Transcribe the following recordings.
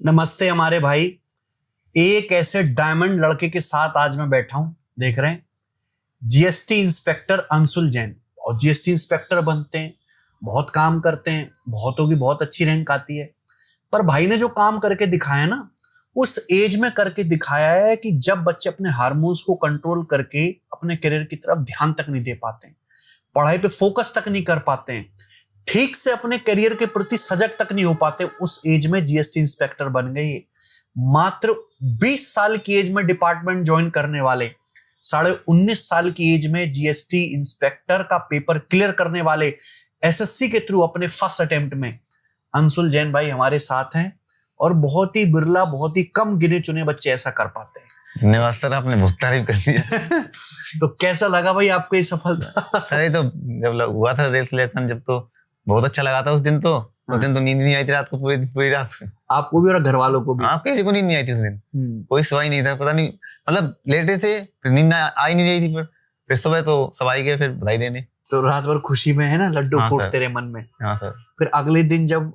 नमस्ते हमारे भाई। एक ऐसे डायमंड लड़के के साथ आज मैं बैठा हूं, देख रहे हैं, जीएसटी इंस्पेक्टर अंशुल जैन। और जीएसटी इंस्पेक्टर बनते हैं, बहुत काम करते हैं, बहुतों की बहुत अच्छी रैंक आती है। पर भाई ने जो काम करके दिखाया ना, उस एज में करके दिखाया है कि जब बच्चे अपने हार्मोन्स को कंट्रोल करके अपने करियर की तरफ ध्यान तक नहीं दे पाते हैं, पढ़ाई पे फोकस तक नहीं कर पाते हैं, ठीक से अपने करियर के प्रति सजग तक नहीं हो पाते, उस एज में जीएसटी इंस्पेक्टर बन गए। मात्र 20 साल की एज में डिपार्टमेंट ज्वाइन करने वाले, 19.5 साल की एज में जीएसटी इंस्पेक्टर का पेपर क्लियर करने वाले, एसएससी के थ्रू अपने फर्स्ट अटेम्प्ट में अंशुल जैन भाई हमारे साथ हैं। और बहुत ही बिरला, बहुत ही कम गिने चुने बच्चे ऐसा कर पाते हैं। धन्यवाद सर, आपने बहुत तारीफ कर दिया। तो कैसा लगा भाई आपको ये सफलता? सर ये तो जब हुआ था रेल सिलेक्शन, जब तो बहुत अच्छा लगा था। उस दिन तो नींद नहीं आई थी रात को, पूरी रात। आपको भी और घर वालों को भी? आप किसी को नींद नहीं आई थी उस दिन, कोई सवाई नहीं था, पता नहीं, मतलब लेटे थे, फिर नींद आई नहीं रही थी। फिर सुबह तो सवाई गए, फिर बधाई देने। तो रात भर खुशी में है ना, लड्डू फूटते रहे मन में। हाँ सर। फिर अगले दिन जब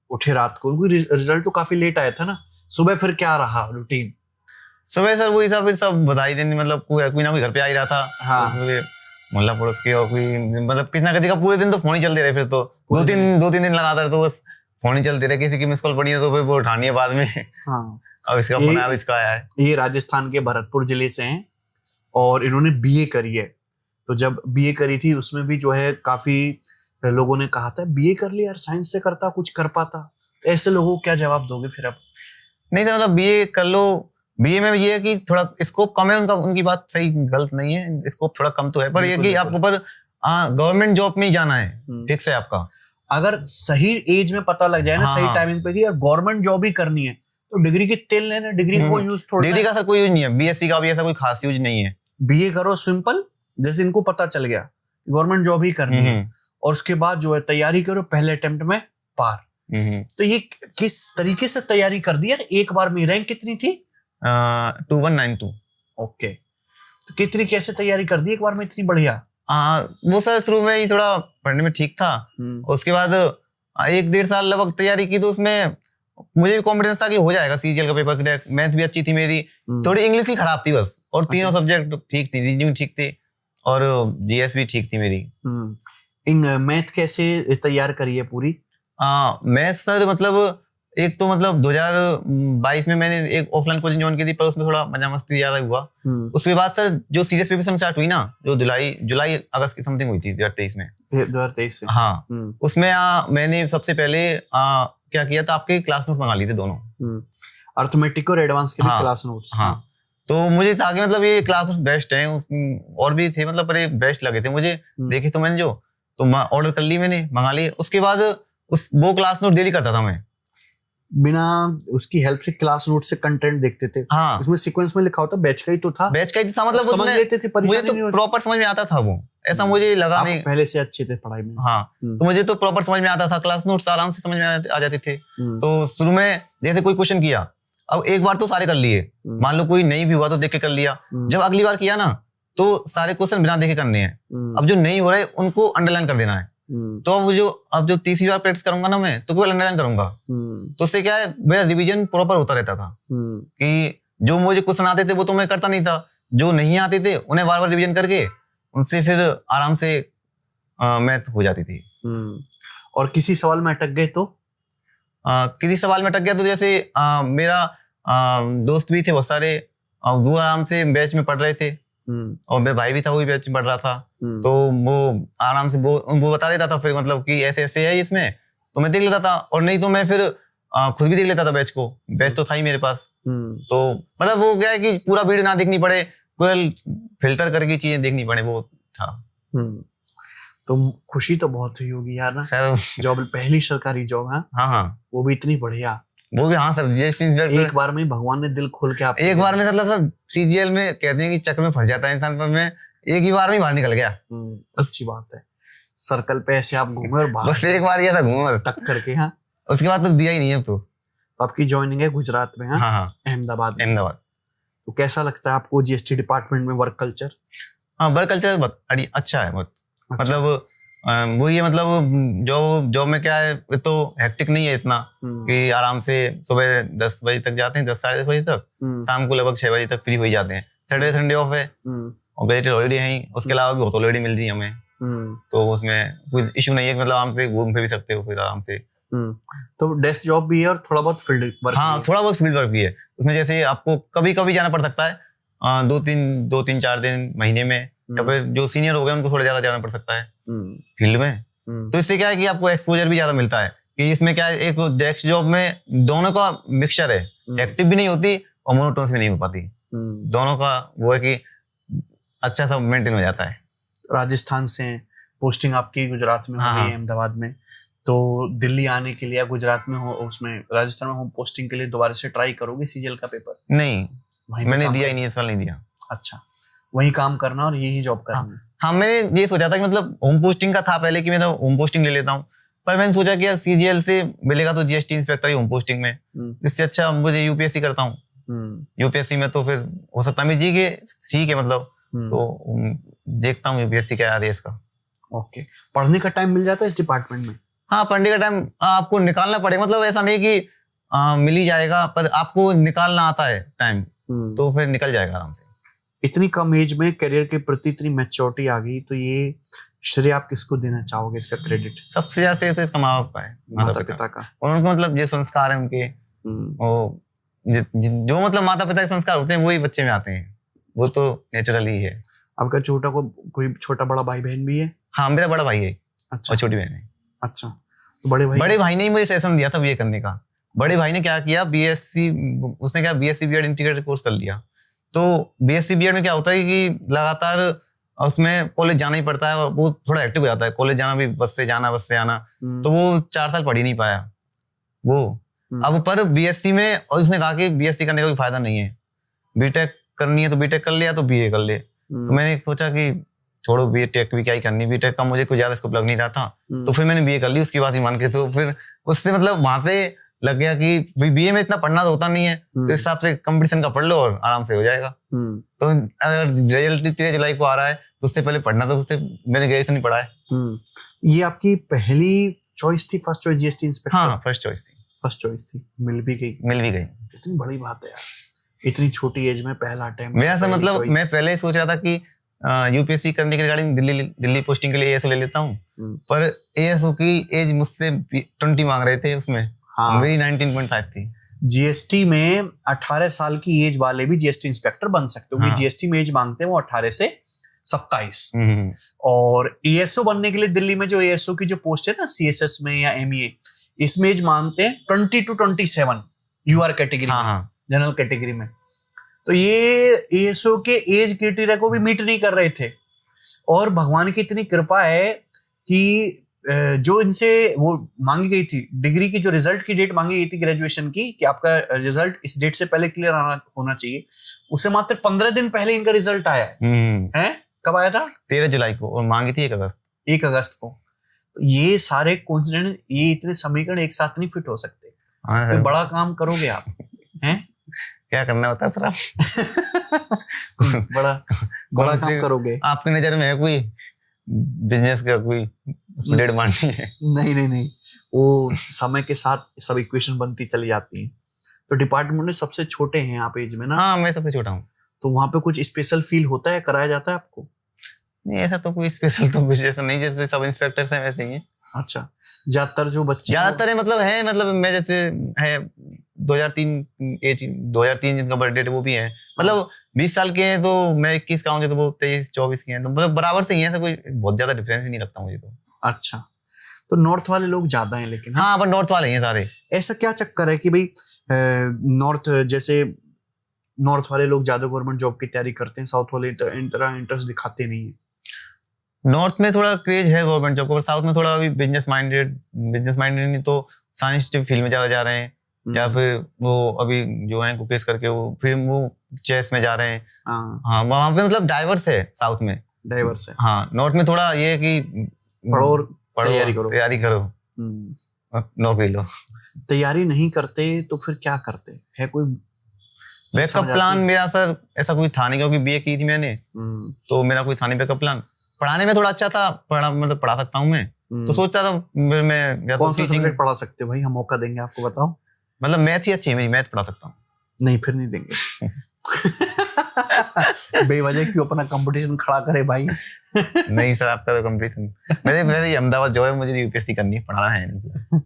उठे रात को, उनको रिजल्ट तो काफी लेट आया था ना, सुबह फिर क्या रहा रूटीन? सुबह सर वही सब, फिर सब बधाई देने, मतलब कोई ना कोई घर पे आ ही रहा था। हाँ। तो मोहल्ला पड़ोस के और कोई, मतलब किसी ना किसी का पूरे दिन तो फोन ही चलते रहे। फिर तो दो तीन दिन लगातार तो बस फोन ही चलते रहे। किसी की मिस कॉल पड़ी है तो फिर वो उठानी है बाद में। हाँ। अब इसका फोन आया, इसका आया है। ये राजस्थान के भरतपुर जिले से हैं और इन्होंने बीए करी है। तो जब बीए करी थी उसमें भी जो है काफी लोगों ने कहा था बीए कर लिया यार, साइंस से करता कुछ कर पाता। ऐसे लोगों को क्या जवाब दोगे फिर? अब नहीं सर, मतलब बीए कर लो, बीए में ये है कि थोड़ा स्कोप कम है उनका। उनकी बात सही गलत नहीं है, स्कोप थोड़ा कम तो है, पर ये कि आपको पर गवर्नमेंट जॉब में ही जाना है, फिक्स है आपका। अगर सही एज में पता लग जाए ना, सही टाइमिंग पे कि यार गवर्नमेंट जॉब ही करनी है, तो डिग्री के तेल लेना, डिग्री को यूज थोड़ा। डिग्री का सर कोई यूज नहीं है, बीएससी का भी ऐसा कोई खास यूज नहीं है। बीए करो सिंपल, जैसे इनको पता चल गया गवर्नमेंट जॉब ही करनी है, और उसके बाद जो है तैयारी करो, पहले अटेम्प्ट में पार। तो ये किस तरीके से तैयारी कर दी यार एक बार में? रैंक कितनी थी? 2192। ओके, तो कितनी कैसे तैयारी कर दी एक बार में इतनी बढ़िया? वो सर शुरू में ही थोड़ा पढ़ने में ठीक था, उसके बाद 1-1.5 साल लगभग तैयारी की, तो उसमें मुझे भी कॉन्फिडेंस था कि हो जाएगा सीजीएल का पेपर क्रैक। मैथ भी अच्छी थी मेरी, थोड़ी इंग्लिश ही खराब थी बस, और तीनों सब्जेक्ट ठीक थी, रीजनिंग ठीक थी और जीएस भी ठीक थी मेरी। मैथ कैसे तैयार करी है पूरी? मैथ सर मतलब एक तो मतलब 2022 में मैंने एक ऑफलाइन कोचिंग ज्वाइन की थी, पर उसमें थोड़ा मजा मस्ती ज्यादा हुआ। उसके बाद सर जो सीरियस प्रिपरेशन स्टार्ट हुई ना, जो जुलाई अगस्त की समथिंग हुई थी 2023 में। 2023 से? हाँ। उसमें मैंने सबसे पहले क्या किया था, आपके क्लास नोट मंगा लिए थे दोनों, अर्थमेटिक और एडवांस के भी क्लास नोट्स। हाँ, तो मुझे था कि मतलब ये क्लास नोट्स बेस्ट हैं, और भी थे मतलब, पर ये बेस्ट लगे थे मुझे। देखे तो मैंने तो ऑर्डर कर ली, मैंने मंगा लिए। उसके बाद वो क्लास नोट डेली करता था मैं, बिना उसकी हेल्प से क्लास नोट से कंटेंट देखते थे। हाँ। उसमें सीक्वेंस में लिखा होता, बैच का ही तो था, मतलब समझ लेते थे, मुझे तो प्रॉपर समझ में आता था वो, ऐसा मुझे लगा नहीं। पहले से अच्छे थे पढ़ाई में। हाँ, तो मुझे तो प्रॉपर समझ में आता था, क्लास नोट्स आराम से समझ में आ जाते थे। तो शुरू में जैसे कोई क्वेश्चन किया, अब एक बार तो सारे कर लिए, मान लो कोई नहीं भी हुआ तो देख के कर लिया। जब अगली बार किया ना, तो सारे क्वेश्चन बिना देखे करने हैं। अब जो नहीं हो रहा है उनको अंडरलाइन कर देना है। तो अब जो तीसरी बार प्रैक्टिस करूंगा ना मैं, तो केवल अंडरलाइन करूंगा। तो उससे क्या है, मेरा रिवीजन प्रॉपर होता रहता था। कि जो मुझे क्वेश्चन आते थे वो तो मैं करता नहीं था, जो नहीं आते थे उन्हें बार बार रिवीजन करके उनसे फिर आराम से मैथ हो जाती थी। और किसी सवाल में अटक गए तो? किसी सवाल में अटक गया तो जैसे मेरा दोस्त भी थे बहुत सारे, वो आराम से बैच में पढ़ रहे थे, और मेरा भाई भी था, वो भी बैच में पढ़ रहा था। तो वो आराम से वो बता देता था फिर, मतलब कि ऐसे ऐसे है इसमें, तो मैं देख लेता था। और नहीं तो मैं फिर खुद भी देख लेता था बैच को, बैच तो था ही मेरे पास। तो मतलब वो क्या है कि पूरा वीडियो ना देखनी पड़े, कोई फिल्टर करके चीजें देखनी पड़े, वो था। तो खुशी तो बहुत हुई होगी यार ना सर, जॉब, पहली सरकारी जॉब। हाँ, वो भी इतनी बढ़िया, वो भी। हाँ सर, एक बार में भगवान ने दिल खोल के आप एक बार में, मतलब सर सीजीएल में कहते हैं कि चक्कर में फंस जाता है इंसान, पर मैं एक ही बार में बाहर निकल गया। अच्छी बात है, सर्कल पे ऐसे आप घूमे और बस एक बार गया था घूमे टक करके। हाँ, उसके बाद तो दिया ही नहीं है। तो आपकी ज्वाइनिंग है गुजरात में? हाँ, अहमदाबाद। तो कैसा लगता है आपको जीएसटी डिपार्टमेंट में वर्क कल्चर? हाँ, वर्क कल्चर बहुत अच्छा है, बहुत मतलब वो ये मतलब जॉब में क्या है, तो हेक्टिक नहीं है इतना कि आराम से सुबह 10 बजे तक जाते हैं, 10 साढ़े 10 बजे तक, शाम को लगभग 6 बजे तक फ्री हो ही जाते हैं। सैटरडे संडे ऑफ है और वेजिटेड हॉलीडे है ही, उसके अलावा भी बहुत हॉलीडे मिलती है हमें, तो उसमें कोई इशू नहीं है कि मतलब आराम से घूम फिर भी सकते हो फिर आराम से। तो डेस्क जॉब भी है और थोड़ा बहुत फील्ड वर्क। हाँ, थोड़ा बहुत फील्ड वर्क भी है उसमें, जैसे आपको कभी कभी जाना पड़ सकता है 2-3 4 दिन महीने में, या फिर जो सीनियर हो गए उनको थोड़ा ज्यादा जाना पड़ सकता है फील्ड में। तो इससे क्या है कि आपको एक्सपोजर भी ज्यादा मिलता है, कि इसमें क्या है, एक डेस्क जॉब में दोनों का मिक्सचर है, एक्टिव भी नहीं होती और मोनोटोनस भी नहीं हो पाती, दोनों का वो है कि अच्छा सा मेंटेन हो जाता है। राजस्थान से पोस्टिंग आपकी गुजरात में हो गई, अहमदाबाद में, तो दिल्ली आने के लिए या गुजरात में हो, उसमें राजस्थान में होम पोस्टिंग के लिए दोबारा से ट्राई करोगे सीजीएल का पेपर? नहीं, मैंने दिया ही नहीं, इस साल नहीं दिया। अच्छा, वही काम करना और यही जॉब करना। हाँ, मैंने ये सोचा था कि मतलब होम पोस्टिंग का था पहले कि मैं तो होम पोस्टिंग ले लेता हूँ, पर मैंने सोचा कि यार सीजीएल से मिलेगा तो जीएसटी इंस्पेक्टर ही होम पोस्टिंग में, इससे अच्छा मुझे यूपीएससी करता हूँ। यूपीएससी में तो फिर हो सकता है जी के ठीक है मतलब, तो देखता हूँ यूपीएससी क्या आ रही है इसका। ओके, पढ़ने का टाइम मिल जाता है इस डिपार्टमेंट में? हाँ, पढ़ने का टाइम आपको निकालना पड़ेगा, मतलब ऐसा नहीं कि मिल ही जाएगा, पर आपको निकालना आता है टाइम, तो फिर निकल जाएगा आराम से। इतनी कम एज में करियर के प्रति इतनी मैच्योरिटी आ गई, तो ये श्रेय आप किसको देना चाहोगे, इसका क्रेडिट? सबसे ज्यादा श्रेय तो इसका माँ बाप का है, माता पिता का। उनको मतलब जो संस्कार है उनके, वो जो मतलब माता पिता के संस्कार होते हैं वही बच्चे में आते हैं, वो तो नेचुरली है। आपका कोई छोटा बड़ा भाई बहन भी है? हाँ, मेरा बड़ा भाई है। अच्छा, और छोटी बहन है। अच्छा, तो बड़े भाई ने ही मुझे सेशन दिया था बीए करने का। बड़े भाई ने क्या किया, बीएससी बीएड इंटीग्रेटेड कोर्स कर लिया। तो बीएससी बीएड में क्या होता है कि लगातार उसमें कॉलेज जाना ही पड़ता है और वो थोड़ा एक्टिव हो जाता है, कॉलेज जाना भी, बस से आना, तो वो 4 साल पढ़ ही नहीं पाया वो। अब पर बीएससी में, और उसने कहा कि बीएससी करने का कोई फायदा नहीं है, बीटेक करनी है तो बीटेक कर लिया तो बीए कर ले। तो मैंने सोचा कि छोड़ो, बीटेक भी क्या ही करनी, बीटेक का मुझे कोई ज्यादा स्कोप लग नहीं रहा था, तो फिर मैंने बीए कर ली उसकी बात ही मान के। तो फिर उससे मतलब वहां से लग गया कि बीए में इतना पढ़ना तो होता नहीं है, तो इस हिसाब से कंपटीशन का पढ़ लो और आराम से हो जाएगा। तो अगर रिजल्ट 13 जुलाई को आ रहा है तो उससे पहले पढ़ना, तो उससे मैंने ग्रेजुएशन ही पढ़ा है। ये आपकी पहली चॉइस थी, फर्स्ट चॉइस जीएसटी इंस्पेक्टर? हाँ, फर्स्ट चॉइस थी। मिल भी गई। इतनी बड़ी बात है यार, इतनी छोटी एज में पहला अटेम्प्ट। मेरा सा मतलब मैं पहले ही सोच रहा था कि यूपीएससी करने के रिगार्डिंग दिल्ली पोस्टिंग के लिए एएसओ ले लेता हूँ, पर एएसओ की एज मुझसे 20 मांग रहे थे उसमें। हाँ, मेरी 19.5 थी। जीएसटी में 18 साल की एज वाले भी जीएसटी इंस्पेक्टर बन सकते हो। जीएसटी में एज मांगते हैं वो 18 से 27। और एएसओ बनने के लिए दिल्ली में जो एएसओ की जो पोस्ट है ना, सीएसएस में या एमईए, इसमें एज मांगते हैं 20 to 27 यूआर कैटेगरी में, जनरल कैटेगरी में। तो ये एएसओ के एज क्राइटेरिया को भी मीट नहीं कर रहे थे, और भगवान की इतनी कृपा है कि जो इनसे वो मांगी गई थी डिग्री की, जो रिजल्ट की डेट मांगी गई थी ग्रेजुएशन की, कि आपका रिजल्ट इस डेट से पहले क्लियर होना चाहिए, उसे मात्र 15 दिन पहले इनका रिजल्ट आया है। कब आया था? 13 जुलाई को, और मांगी थी 1 अगस्त को। तो ये सारे कोइंसिडेंट, ये इतने समीकरण एक साथ नहीं फिट हो सकते। तो बड़ा काम करोगे आप, हैं? क्या करना होता है सर आप? बड़ा काम करोगे। आपकी नजर में है कोई बिजनेस का कोई स्प्लिट मारनी है? नहीं, वो समय के साथ सब इक्वेशन बनती चली जाती है। तो डिपार्टमेंट में सबसे छोटे हैं आप एज में ना? हाँ, मैं सबसे छोटा हूँ। तो वहां पे कुछ स्पेशल फील होता है, कराया जाता है आपको? नहीं, ऐसा तो कोई स्पेशल तो कुछ ऐसा नहीं, जैसे सब इंस्पेक्टर्स हैं वैसे ही है। अच्छा, ज्यादातर जो बच्चे ज्यादातर है मतलब मैं जैसे है 2003 जिनका बर्थडे है वो भी है, मतलब 20 साल के हैं, तो मैं 21 का हूँ, तो वो 23-24 के हैं, तो मतलब बराबर से ही है, ऐसा कोई बहुत ज्यादा डिफरेंस भी नहीं लगता मुझे तो। अच्छा, तो नॉर्थ वाले लोग ज्यादा हैं लेकिन? हाँ, पर नॉर्थ वाले हैं सारे। ऐसा क्या चक्कर है कि भाई नॉर्थ वाले लोग ज्यादा गवर्नमेंट जॉब की तैयारी करते हैं, साउथ वाले इंटरेस्ट दिखाते नहीं है? नॉर्थ में थोड़ा क्रेज है गवर्नमेंट जॉब का, साउथ में थोड़ा अभी बिजनेस माइंडेड नहीं तो साइंस फील्ड में ज्यादा जा रहे हैं, या फिर वो अभी जो है कुकेस करके वो फिर वो चेस में जा रहे हैं। हाँ, वहाँ पे मतलब डाइवर्स है, साउथ में डाइवर्स है। हाँ, नॉर्थ में थोड़ा ये है कि पढ़ो, तैयारी करो, नौकरी लो। तैयारी नहीं करते तो फिर क्या करते है? कोई बैकअप प्लान मेरा सर ऐसा कोई था नहीं, क्योंकि बीए की थी मैंने, तो मेरा कोई था नहीं बैकअप प्लान। पढ़ाने में थोड़ा अच्छा था, पढ़ा सकता हूँ मैं, तो सोचता था फिर मैं या कौन तो सा टीचिंग, सब्जेक्ट पढ़ा सकते हो भाई, हम मौका देंगे आपको, बताओ। मतलब मैथ ही अच्छी है मेरी, मैथ पढ़ा सकता हूँ। नहीं, फिर नहीं देंगे। बेवजह क्यों अपना कंपटीशन खड़ा करे भाई। नहीं सर, आपका तो कंपटीशन, मेरे अहमदाबाद जो है, मुझे यूपीएससी करनी है, पढ़ाना है नहीं।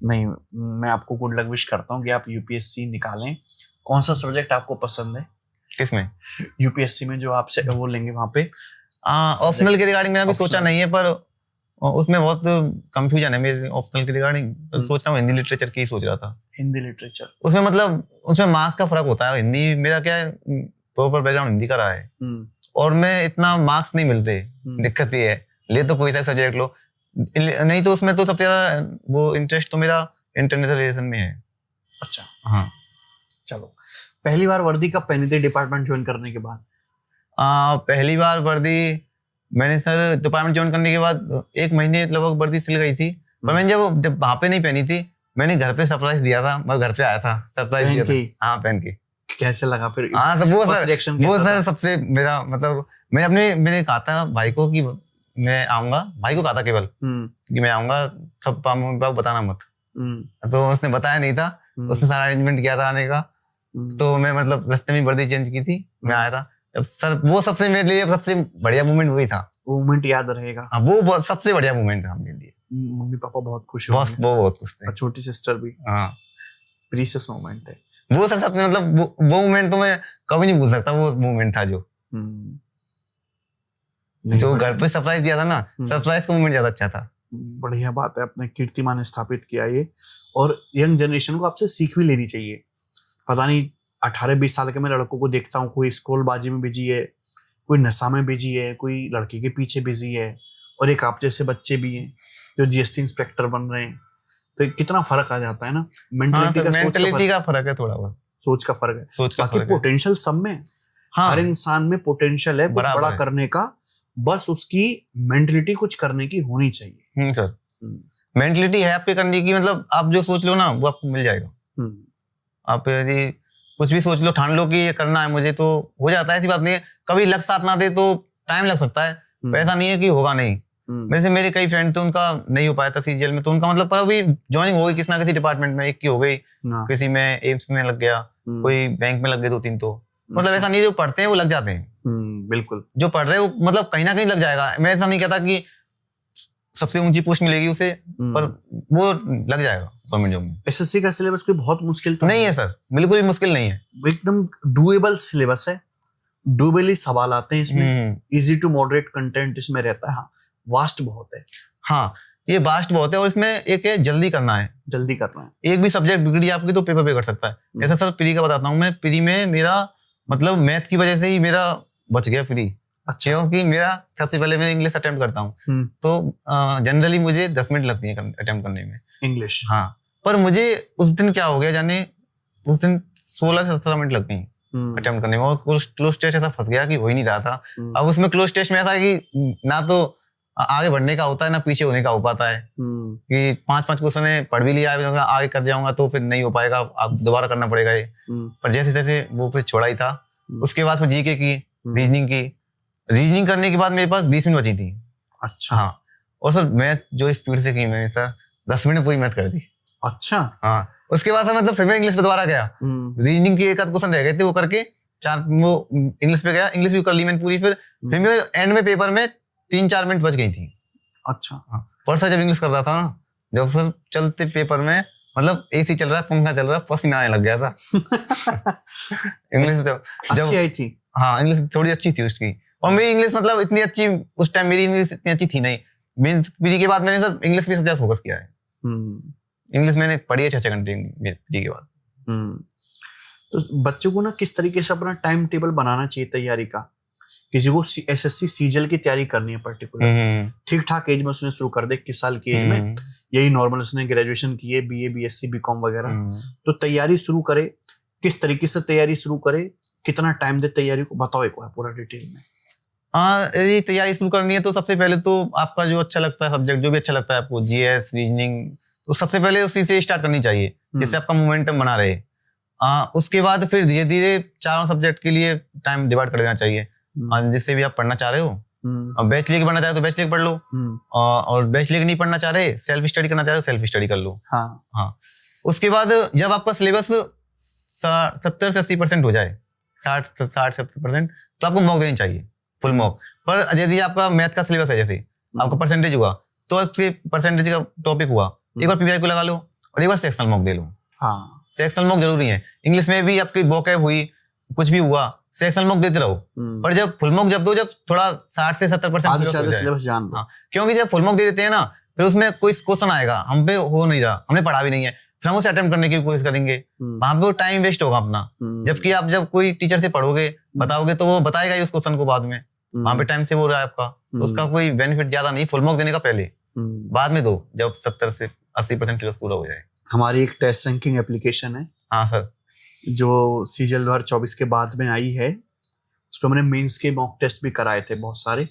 नहीं, मैं आपको गुड लक विश करता हूँ कि आप यूपीएससी निकालें। कौन सा सब्जेक्ट आपको पसंद है किसमें? यूपीएससी में जो आपसे वो लेंगे वहां पे? ऑप्शनल के रिगार्डिंग मैंने अभी सोचा Optional। नहीं है, पर उसमें बहुत कंफ्यूजन है मेरे ऑप्शनल के रिगार्डिंग। सोच रहा हूँ हिंदी लिटरेचर की ही सोच रहा था। हिंदी लिटरेचर, उसमें मतलब उसमें मार्क्स का फर्क होता है। हिंदी मेरा क्या है, प्रॉपर बैकग्राउंड हिंदी का रहा है, और मैं इतना मार्क्स नहीं मिलते, दिक्कत ये है। ले तो कोई सा सब्जेक्ट लो, नहीं तो उसमें तो सबसे ज्यादा वो इंटरेस्ट तो मेरा इंटरनेशनल रिलेशन में है। अच्छा, हाँ। चलो, पहली बार वर्दी कब पहनी थी डिपार्टमेंट ज्वाइन करने के बाद? पहली बार वर्दी मैंने सर डिपार्टमेंट ज्वाइन करने के बाद 1 महीने लगभग वर्दी सिल गई थी, पर मैंने जब वहां पे नहीं पहनी थी, मैंने घर पे सरप्राइज दिया था। मैं घर पे आया था, सरप्राइज दिया था। हाँ, पहन के। कैसे लगा फिर? हाँ, तो वो सर सबसे मेरा मतलब मैंने कहा था भाई को कि मैं आऊंगा, भाई को कहा था केवल कि मैं आऊंगा, सब मम्मी पापा बताना मत। तो उसने बताया नहीं था, उसने सारा अरेंजमेंट किया था आने का। तो मैं मतलब रास्ते में वर्दी चेंज की थी, मैं आया था सर। वो सबसे मेरे लिए सबसे बढ़िया मोमेंट वही था। वो मोमेंट याद रहेगा। हाँ, वो सबसे बढ़िया मोमेंट था मेरे लिए। मम्मी पापा बहुत खुश बॉस वो बहुत खुश थे, छोटी सिस्टर भी। हाँ, प्रीशियस मोमेंट है वो सर सबसे मतलब वो मोमेंट तो मैं कभी नहीं भूल सकता। वो मोमेंट था जो घर पे सरप्राइज दिया था ना, सरप्राइज का मोमेंट ज्यादा अच्छा था। बढ़िया बात है, अपने कीर्तिमान स्थापित किया ये, और यंग जनरेशन को आपसे सीख भी लेनी चाहिए। पता नहीं 18-20 साल के मैं लड़कों को देखता हूँ, कोई स्कूलबाजी में बिजी है, कोई नशा में बिजी है, कोई लड़के के पीछे बिजी है, और एक आप जैसे बच्चे भी हैं जो जीएसटी इंस्पेक्टर बन रहे हैं। तो कितना फर्क आ जाता है ना, मेंटलिटी का फर्क है, थोड़ा बहुत सोच का फर्क है। बाकी फर्क पोटेंशियल सब में, हर इंसान में पोटेंशियल है कुछ बड़ा करने का, बस उसकी मेंटलिटी कुछ करने की होनी चाहिए। सर, मेंटलिटी है आपके करने की, मतलब आप जो सोच लो ना वो आपको मिल जाएगा। आप यदि कुछ भी सोच लो, ठान लो कि ये करना है मुझे, तो हो जाता है। ऐसी बात नहीं है, कभी लग साथ ना दे तो टाइम लग सकता है, ऐसा नहीं है कि होगा नहीं। वैसे मेरे कई फ्रेंड थे, उनका नहीं हो पाया था सीजीएल में, तो उनका मतलब पर अभी ज्वाइनिंग हो गई किसी ना किसी डिपार्टमेंट में। एक की हो गई, किसी में एम्स में लग गया, कोई बैंक में लग गए 2-3। तो मतलब ऐसा नहीं, जो पढ़ते हैं वो लग जाते हैं। बिल्कुल, जो पढ़ रहे हैं वो मतलब कहीं ना कहीं लग जाएगा। मैं ऐसा नहीं कहता कि सबसे ऊंची पोस्ट मिलेगी उसे, पर वो लग जाएगा गवर्नमेंट जॉब में। एसएससी का सिलेबस कोई बहुत मुश्किल तो नहीं है सर, बिल्कुल भी मुश्किल नहीं है, एकदम डुएबल सिलेबस है। डुएबल ही सवाल आते हैं इसमें, इजी टू मॉडरेट कंटेंट इसमें रहता है। हाँ, वास्ट बहुत है। हाँ, ये वास्ट बहुत है, और इसमें एक है जल्दी करना है, जल्दी करना है। एक भी सब्जेक्ट बिगड़ी आपकी तो पेपर पे कर सकता है। ऐसा सर प्री का बताता हूँ मैं, प्री में मेरा मतलब मैथ की वजह से ही मेरा बच गया प्री। अच्छा, क्योंकि मेरा सबसे पहले मैं इंग्लिश अटेम्प्ट करता हूँ, तो जनरली मुझे 10 मिनट लगती है अटेम्प्ट करने में इंग्लिश। हाँ, पर मुझे उस दिन क्या हो गया जाने, उस दिन 16 से 17 मिनट लग गई अटेम्प्ट करने में, और क्लोज टेस्ट ऐसा फंस गया कि हो ही नहीं रहा था। अब उसमें क्लोज टेस्ट में ऐसा है कि ना तो आगे बढ़ने का होता है, ना पीछे होने का हो पाता है, कि 5-5 क्वेश्चन पढ़ भी लिया है, आगे कर जाऊंगा तो फिर नहीं हो पाएगा, आप दोबारा करना पड़ेगा ये। पर जैसे जैसे वो फिर छोड़ा ही था। उसके बाद फिर जीके की, रीजनिंग करने के बाद मेरे पास 20 मिनट बची थी। अच्छा, हाँ, और सर मैथ जो स्पीड से की मैंने सर 10 मिनट पूरी मैथ कर दी। अच्छा, हाँ, उसके बाद सर मतलब फिर मैं इंग्लिश पे दोबारा गया, रीजनिंग के 1-8 क्वेश्चन रह गए थे, वो करके 4 वो इंग्लिश पे गया, इंग्लिश भी कर ली मैंने पूरी। फिर मैं एंड में पेपर में 3-4 मिनट बच गई थी। अच्छा, हाँ, पर सर जब इंग्लिश कर रहा था ना, जब सर चलते पेपर में मतलब एसी चल रहा है, पंखा चल रहा है, पसीना आने लग गया था। इंग्लिश तो अच्छी आई थी। हाँ, इंग्लिश थोड़ी अच्छी थी उसकी, और मेरी इंग्लिश मतलब इतनी अच्छी उस टाइम मेरी इंग्लिश इतनी अच्छी थी नहीं। मींस पीजी के बाद मैंने सर इंग्लिश पे सबसे ज्यादा फोकस किया है। इंग्लिश मैंने पढ़ी है 6 घंटे पीजी के बाद। तो बच्चों को ना किस तरीके से अपना टाइम टेबल बनाना चाहिए तैयारी का? किसी को एसएससी सीजीएल की तैयारी करनी है पर्टिकुलर, ठीक ठाक एज में उसने शुरू कर दे, 21 साल की एज में, यही नॉर्मल उसने ग्रेजुएशन की है, बीए बीएससी बीकॉम वगैरह, तो तैयारी शुरू करे, किस तरीके से तैयारी शुरू करे, कितना टाइम दे तैयारी को, बताओ एक बार पूरा डिटेल में। हाँ, यदि तैयारी शुरू करनी है तो सबसे पहले तो आपका जो अच्छा लगता है सब्जेक्ट, जो भी अच्छा लगता है आपको, जीएस, रीजनिंग, तो सबसे पहले उसी से स्टार्ट करनी चाहिए, जिससे आपका मोमेंटम बना रहे। उसके बाद फिर धीरे धीरे चारों सब्जेक्ट के लिए टाइम डिवाइड कर देना चाहिए, जिससे भी आप पढ़ना चाह रहे हो अब बेस्ट लेके पढ़ना चाहे तो बेस्ट लेके पढ़ लो, और बेस्ट लेके नहीं पढ़ना चाह रहे, सेल्फ स्टडी करना चाह रहे, सेल्फ स्टडी कर लो। हाँ। उसके बाद जब आपका सिलेबस 70 से 80% हो जाए, 60-70%, तो आपको मॉक देनी चाहिए, फुल मॉक। पर यदि आपका मैथ का सिलेबस है, जैसे आपका परसेंटेज हुआ, तो उसके परसेंटेज का टॉपिक हुआ, एक बार पीवाई को लगा लो और एक बार सेक्शनल मॉक दे लो। सेक्शनल मॉक जरूरी है। इंग्लिश में भी आपकी वोकैब हुई, कुछ भी हुआ, सेक्शनल मॉक देते रहो। पर जब फुल मॉक जब दो, जब थोड़ा 60 से 70% सिलेबस जान। हाँ, क्योंकि जब फुल मॉक दे देते हैं ना, फिर उसमें कोई क्वेश्चन आएगा हम पे हो नहीं रहा, हमने पढ़ा भी नहीं है, फिर हम उसे अटेम्प्ट करने की कोशिश करेंगे, वहां पे टाइम वेस्ट होगा अपना। जबकि आप जब कोई टीचर से पढ़ोगे, बताओगे, तो वो बताएगा ही उस क्वेश्चन को बाद में, वहां पे टाइम सेव हो रहा है आपका, तो उसका कोई बेनिफिट ज्यादा नहीं फुल मॉक देने का। पहले बाद में दो, जब 70 से 80% सिलेबस पूरा हो जाए। हमारी एक टेस्ट रैंकिंग एप्लीकेशन है, हाँ सर, जो सीजीएल 2024 के बाद में आई है। उस पर हमने मेंस के मॉक टेस्ट भी कराए थे, बहुत सारे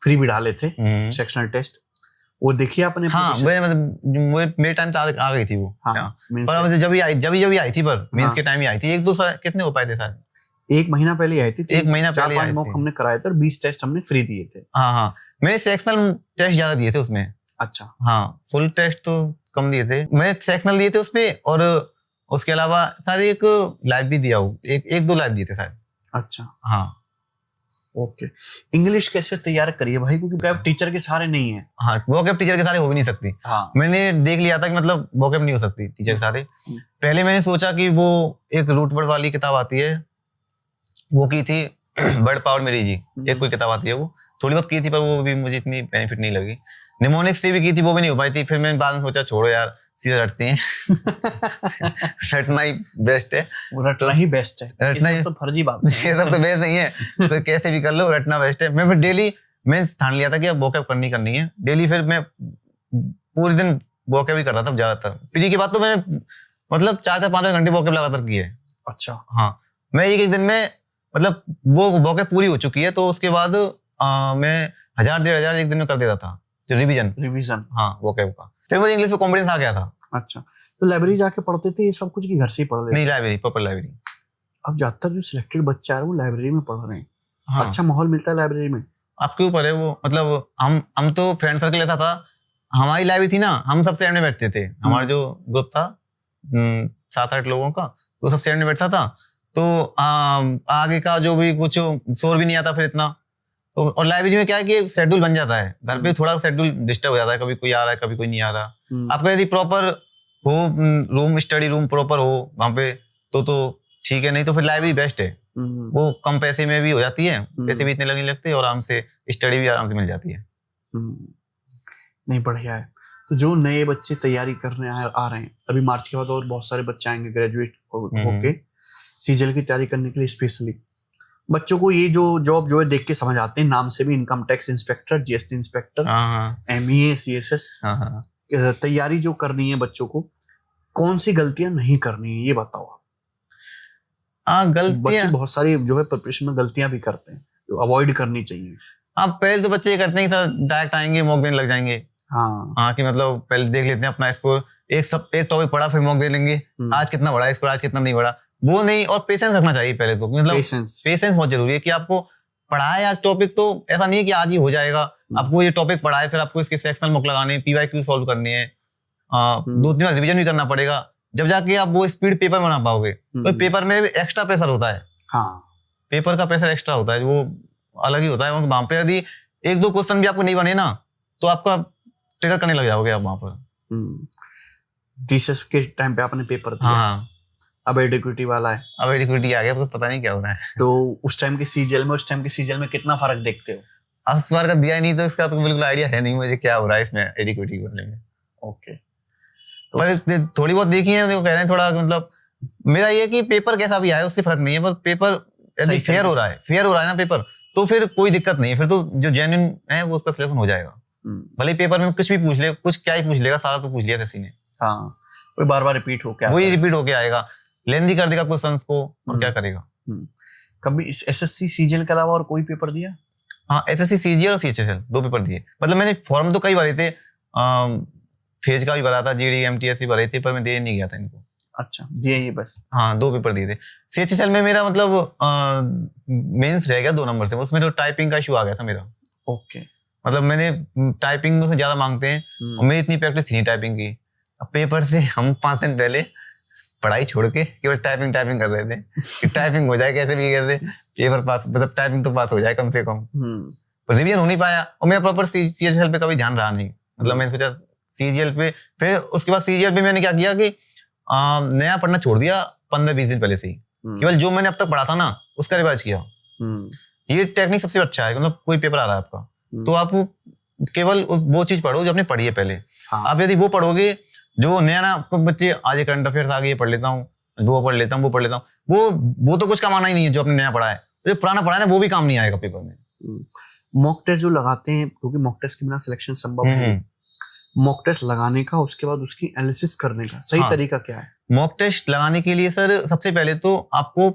फ्री भी डाले थे, सेक्शनल टेस्ट। वो देखिए आपने? हाँ, मेरे टाइम से आ गई थी वो। हाँ, पर जब ही आई थी, पर मेंस के टाइम ही आई थी। एक दो कितने हो पाए थे शायद? एक महीना पहले आई थी। एक महीना पहले 4-5 मॉक हमने कराए थे और 20 टेस्ट हमने फ्री दिए थे। हाँ, मैंने सेक्शनल टेस्ट ज्यादा दिए थे उसमें। अच्छा। हाँ, फुल टेस्ट तो कम दिए थे, मैंने सेक्शनल दिए थे उसमें, और उसके अलावा शायद एक लाइव भी दिया हो, एक दो लाइव दिए थे शायद। अच्छा। हाँ, ओके। इंग्लिश कैसे तैयार करिए भाई, क्योंकि आप टीचर के सहारे नहीं है। हाँ, वोकैब टीचर के सहारे हो भी नहीं सकती। हाँ, मैंने देख लिया था कि मतलब वोकैब नहीं हो सकती टीचर के सहारे। पहले मैंने सोचा कि वो एक रूट वर्ड वाली किताब आती है, वो की थी वर्ड पावर मेरी जी, एक कोई किताब आती है, वो थोड़ी बहुत की थी, पर वो भी मुझे इतनी बेनिफिट नहीं लगी। निमोनिक्स से भी की थी, वो भी नहीं हो पाई थी। फिर मैंने बाद में सोचा छोड़ो यार, सीधे रटते हैं रटना ही बेस्ट है। रटना ही बेस्ट है, रटना ही तो फर्जी बात है। ये सब तो बेस्ट नहीं है, तो कैसे भी कर लो, रटना बेस्ट है। मैं फिर डेली मैं ठान लिया था कि अब वोकैब करनी है डेली। फिर मैं पूरे दिन वोकैब ही करता था ज्यादातर। प्री के बाद तो मैंने मतलब 4-5 घंटे वोकैब लगातार किए। अच्छा। हाँ, मैं एक दिन में मतलब वो वोकैब पूरी हो चुकी है, तो उसके बाद मैं 1000-1500 एक दिन में कर देता था, जो रिवीजन। हाँ, वोकैब का। फिर मुझे इंग्लिश में कॉन्फिडेंस आ गया था। अच्छा, तो लाइब्रेरी जाके पढ़ते थे ये सब कुछ कि घर से ही पढ़ लेते? नहीं, लाइब्रेरी, प्रॉपर लाइब्रेरी। अब ज्यादातर जो सिलेक्टेड बच्चा है वो लाइब्रेरी में पढ़ रहे हैं। हाँ। अच्छा माहौल मिलता है लाइब्रेरी में? आपके ऊपर है वो, मतलब हम तो फ्रेंड सर्कल ऐसा था, हमारी लाइब्रेरी थी ना, हम सबसे एंड में बैठते थे। हमारा जो ग्रुप था 7-8 लोगों का, तो सबसे एंड में बैठता था। तो आगे का जो भी कुछ शोर भी नहीं आता फिर इतना। तो और लाइब्रेरी में क्या है कि शेड्यूल बन जाता है, घर पे थोड़ा शेड्यूल डिस्टर्ब हो जाता है, कभी कोई आ रहा है, कभी कोई नहीं आ रहा। आपका यदि प्रॉपर हो रूम, स्टडी रूम प्रॉपर हो वहां पे, तो ठीक है, नहीं तो फिर लाइब्रेरी बेस्ट है। वो कम पैसे में भी हो जाती है, पैसे भी इतने लगने लगते हैं, और आराम से स्टडी भी आराम से मिल जाती है। नहीं, बढ़िया है। तो जो नए बच्चे तैयारी करने आ रहे हैं, अभी मार्च के बाद और बहुत सारे बच्चे आएंगे ग्रेजुएट होके सीजीएल की तैयारी करने के लिए, स्पेशली बच्चों को ये जो जॉब जो है देख के समझ आते हैं, नाम से भी income tax inspector, GST inspector, MEA, CSS. तैयारी जो करनी है बच्चों को, कौन सी गलतियां नहीं करनी है ये बताओ आप। बच्चे बहुत सारी जो है प्रिपरेशन में गलतियां भी करते हैं, जो अवॉइड करनी चाहिए। पहले तो बच्चे करते हैं सर, डायरेक्ट आएंगे मॉक देने लग जाएंगे। हाँ, कि मतलब पहले देख लेते हैं अपना स्कोर, एक टॉपिक पढ़ा फिर मॉक दे लेंगे, आज कितना बढ़ा स्कोर, आज कितना नहीं बढ़ा, वो नहीं। और पेशेंस रखना चाहिए पहले तो, मतलब पेशेंस बहुत जरूरी है कि आपको पढ़ाए आज टॉपिक, तो ऐसा नहीं है कि आज ही हो जाएगा। आपको ये टॉपिक पढ़ाए, फिर आपको इसके सेक्शनल मॉक लगाने, पीवाईक्यू सॉल्व करने हैं, 2-3 बार रिवीजन भी करना पड़ेगा, जब जाके आप वो स्पीड पेपर बना पाओगे। तो पेपर में एक्स्ट्रा प्रेशर होता है। पेपर का प्रेशर एक्स्ट्रा होता है, वो अलग ही होता है। वहां पे यदि 1-2 क्वेश्चन भी आपको नहीं बने ना, तो आपका ट्रिगर करने लग जाओगे आप वहां पर। टीचर्स के टाइम पे आपने पेपर दिया। हाँ, अब एडिक्विटी वाला है, अब एडिक्विटी आ गया, तो पता नहीं क्या हो रहा है। तो उस टाइम के सीजीएल में कितना फर्क देखते हो? आज इस बार का दिया ही नहीं, तो इसका तो बिल्कुल आइडिया है नहीं मुझे क्या हो रहा है इसमें एडिक्विटी वाले में। ओके, तो पर थोड़ी बहुत देखी है, कह रहे हैं थोड़ा, मतलब मेरा ये कि पेपर कैसा भी आए उससे फर्क नहीं है, पर पेपर यदि फेयर हो रहा है ना पेपर, तो फिर कोई दिक्कत नहीं है, फिर तो जो जेन्युइन है वो उसका सिलेक्शन हो जाएगा। भले पेपर में कुछ भी पूछ ले, कुछ क्या ही पूछ लेगा, सारा तो पूछ लिया था किसी ने। हाँ, कोई बार रिपीट होके आएगा, लेंदी कर देगा क्वेश्चंस को, और क्या करेगा। कभी एसएससी सीजीएल के अलावा और कोई पेपर दिया? हाँ, एसएससी सीजीएल और सीएचएसएल 2 पेपर दिए। मतलब मैंने फॉर्म तो कई भरे थे, फेज का भी भरा था, जीडी एमटीएस भी भरे थे, पर मैं दे नहीं गया था इनको। अच्छा, दिए ये बस? हाँ, 2 पेपर दिए थे। सीएचएसएल में मेरा मतलब मेंस रह गया 2 नंबर से, उसमें तो टाइपिंग का इशू आ गया था मेरा। ओके। मतलब मैंने टाइपिंग से ज्यादा मांगते हैं और मेरी इतनी प्रैक्टिस थी नहीं टाइपिंग की। अब पेपर से हम 5 दिन पहले पढ़ाई छोड़ के केवल टाइपिंग कर रहे थे कि टाइपिंग हो जाए कैसे भी कैसे, पेपर पास, मतलब टाइपिंग तो पास हो जाए कम से कम। पर रिवीजन हो नहीं पाया और मेरा प्रॉपर सीजीएल पे कभी ध्यान रहा नहीं। मतलब मैंने सोचा सीजीएल पे, फिर उसके बाद सीजीएल पे मैंने क्या किया कि नया पढ़ना छोड़ दिया 15-20 दिन पहले से ही। केवल जो मैंने अब तक पढ़ा था ना उसका रिवाइज किया। ये टेक्निक सबसे अच्छा है। मतलब कोई पेपर आ रहा है आपका तो आप केवल वो चीज पढ़ो जो आपने पढ़ी है पहले। आप यदि वो पढ़ोगे जो नया ना बच्चे आज करंट अफेयर्स आ गए ये पढ़ लेता हूँ, वो पढ़ लेता हूँ, वो तो कुछ काम आना ही नहीं है जो आपने नया पढ़ा है। जो पुराना पढ़ा है ना वो भी काम नहीं आएगा पेपर में। मॉक टेस्ट जो लगाते हैं, क्योंकि मॉक टेस्ट के बिना सिलेक्शन संभव नहीं, मॉक टेस्ट लगाने का उसके बाद उसकी एनालिसिस करने का सही तरीका क्या है? मॉक टेस्ट लगाने के लिए सर सबसे पहले तो आपको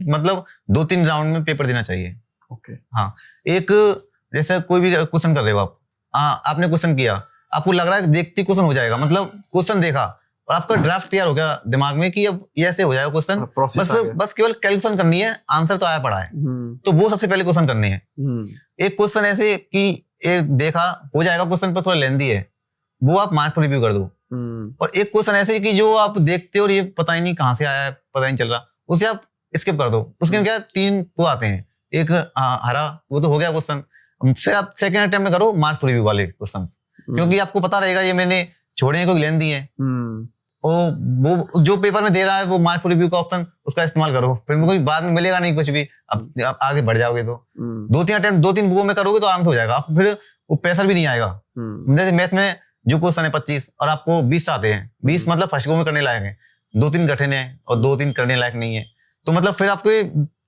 मतलब 2-3 राउंड में पेपर देना चाहिए। ओके। हाँ, एक जैसे कोई भी क्वेश्चन कर रहे हो आप, आपने क्वेश्चन किया, आपको लग रहा है देखते क्वेश्चन हो जाएगा, मतलब क्वेश्चन देखा और आपका ड्राफ्ट तैयार हो गया दिमाग में कि अब ये ऐसे हो जाएगा क्वेश्चन, बस केवल कैलकुलेशन करनी है, आंसर तो आया पड़ा है। तो वो सबसे पहले क्वेश्चन करने हैं। एक क्वेश्चन ऐसे कि एक देखा हो जाएगा क्वेश्चन पर थोड़ा लेंथी है, वो आप मार्क रिव्यू कर दो। और एक क्वेश्चन ऐसे कि जो आप देखते हो और ये पता ही नहीं कहाँ से आया है, पता नहीं चल रहा, उसे आप स्किप कर दो। उसके में क्या 3 वो आते हैं, एक हरा, वो तो हो गया क्वेश्चन। फिर आप सेकंड अटेम्प्ट में करो मार्क रिव्यू वाले क्वेश्चंस, क्योंकि आपको पता रहेगा ये मैंने छोड़ने को लेंथी है। और वो जो पेपर में दे रहा है वो मार्क रिव्यू का ऑप्शन उसका इस्तेमाल करो, फिर कोई बाद में मिलेगा नहीं कुछ भी, आप आगे बढ़ जाओगे। तो 2-3 अटेम्प्ट 2-3 बुकों में करोगे तो आराम से हो जाएगा, फिर वो प्रेशर भी नहीं आएगा। जैसे मैथ में जो क्वेश्चन है 25 और आपको 20 आते हैं, 20 मतलब फर्स्ट गो में करने लायक है, 2-3 कठिन है और 2-3 करने लायक नहीं है, तो मतलब फिर आपको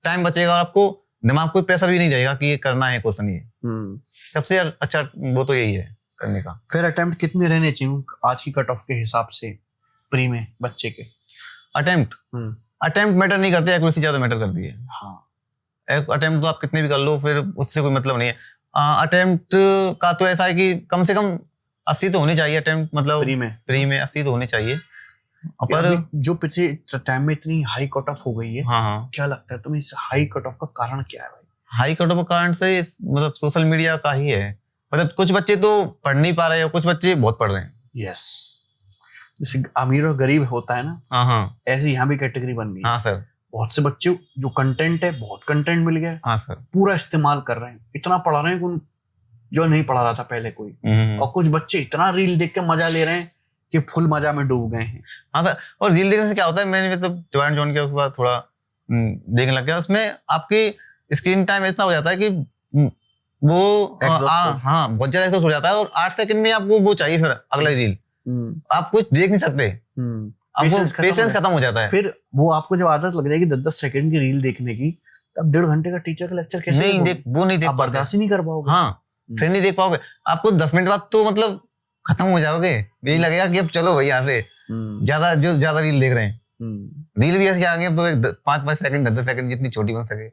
टाइम बचेगा और आपको दिमाग कोई प्रेशर भी नहीं रहेगा कि ये करना है क्वेश्चन। ये सबसे अच्छा वो तो यही है करने का। फिर अटेम्प्ट कितने रहने चाहिए आज की कट ऑफ के हिसाब से प्री में बच्चे के? अटेम्प्ट मैटर नहीं करते, एक्यूरेसी ज्यादा मैटर करती है। हाँ, एक अटेम्प्ट तो आप कितने भी कर लो फिर उससे कोई मतलब नहीं है। अटेम्प्ट का तो ऐसा है कि कम से कम 80 तो होने चाहिए अटेम्प्ट, मतलब प्री में 80 तो होने चाहिए। पर जो पिछले टाइम में इतनी हाई कट ऑफ हो गई है, हाँ, क्या लगता है तुम्हें इस हाई कट ऑफ का कारण क्या है भाई? हाई कट ऑफ का कारण से मतलब सोशल मीडिया का ही है। मतलब कुछ बच्चे तो पढ़ नहीं पा रहे हैं, कुछ बच्चे बहुत पढ़ रहे हैं। यस, जैसे अमीर और गरीब होता है ना, हाँ, ऐसी यहाँ भी कैटेगरी बन गई। हाँ सर, बहुत से बच्चे जो कंटेंट है, बहुत कंटेंट मिल गया, हाँ सर, पूरा इस्तेमाल कर रहे हैं, इतना पढ़ा रहे हैं जो नहीं पढ़ा रहा था पहले कोई। और कुछ बच्चे इतना रील देख के मजा ले रहे हैं कि फुल मजा में डूब गए हैं। हाँ सर, और रील देखने से क्या होता है, मैंने मतलब ज्वाइन जॉइन किया उसके बाद थोड़ा देखने लग गया, उसमें आपकी स्क्रीन टाइम इतना हो जाता है कि वो हाँ बहुत ज्यादा एक्सॉस्ट हो जाता है और 8 सेकंड में आपको वो चाहिए, फिर अगला रील आप कुछ देख नहीं सकते, आपको पेशेंस खत्म हो जाता है। फिर वो आपको जब आदत लग जाएगी 10-10 सेकंड की रील देखने की, तब 1.5 घंटे का टीचर का लेक्चर कैसे नहीं देख बर्दाश्त ही नहीं कर पाओगे। हाँ, फिर नहीं देख पाओगे, आपको 10 मिनट बाद तो मतलब खत्म हो जाओगे, यही लगेगा कि अब चलो भाई यहाँ से, ज्यादा रील देख रहे हैं। रील भी ऐसी आ गई तो 5-5 सेकंड 10-10 सेकंड जितनी छोटी बन सके।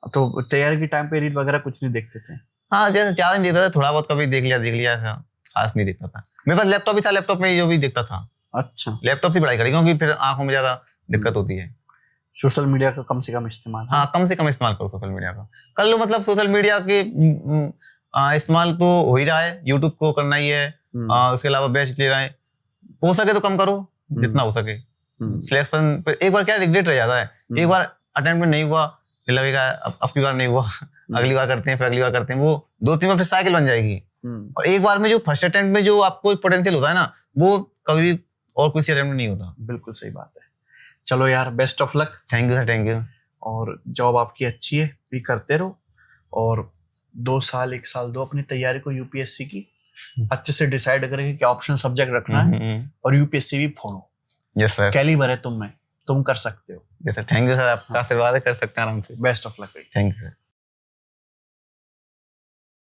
तो तैयारी के टाइम पे रील वगैरह कुछ नहीं देखते थे? हाँ, जैसे ज्यादा नहीं देखता था, थोड़ा बहुत कभी देख लिया ऐसा खास नहीं देखता था। मेरे पास लैपटॉप भी था, लैपटॉप में जो भी देखता था। अच्छा, लैपटॉप से पढ़ाई करी क्योंकि फिर आंखों में ज्यादा दिक्कत होती है। सोशल मीडिया का कम से कम इस्तेमाल? हाँ, कम से कम इस्तेमाल करो सोशल मीडिया का, कर लो। मतलब सोशल मीडिया के इस्तेमाल तो हो ही रहा है, यूट्यूब को करना ही है, उसके अलावा बैच ले रहे हैं, हो सके तो कम करो जितना हो सके। सिलेक्शन पर एक बार क्या रिग्रेट रह जाता है, एक बार अटेम्प्ट में नहीं हुआ, लगेगा अब की बार नहीं हुआ, अगली बार करते हैं, फिर अगली बार करते हैं, वो 2-3 बार फिर साइकिल बन जाएगी। और एक बार में जो फर्स्ट अटेम्प्ट में जो आपको पोटेंशियल होता है ना, वो कभी और किसी अटेम्प्ट में नहीं होता। बिल्कुल सही बात है। चलो यार, best of luck. Thank you sir, thank you. और जॉब आपकी अच्छी है, भी करते रहो, और 2 साल 1 साल दो अपनी तैयारी को यूपीएससी की, अच्छे से डिसाइड करेंगे क्या ऑप्शन सब्जेक्ट रखना है, और यूपीएससी भी फोड़ो। यस सर, कैलिबर है तुम में, तुम कर सकते हो। Yes sir, thank you sir, आपका आशीर्वाद है, कर सकते हैं आराम से। Best of luck. Thank you sir.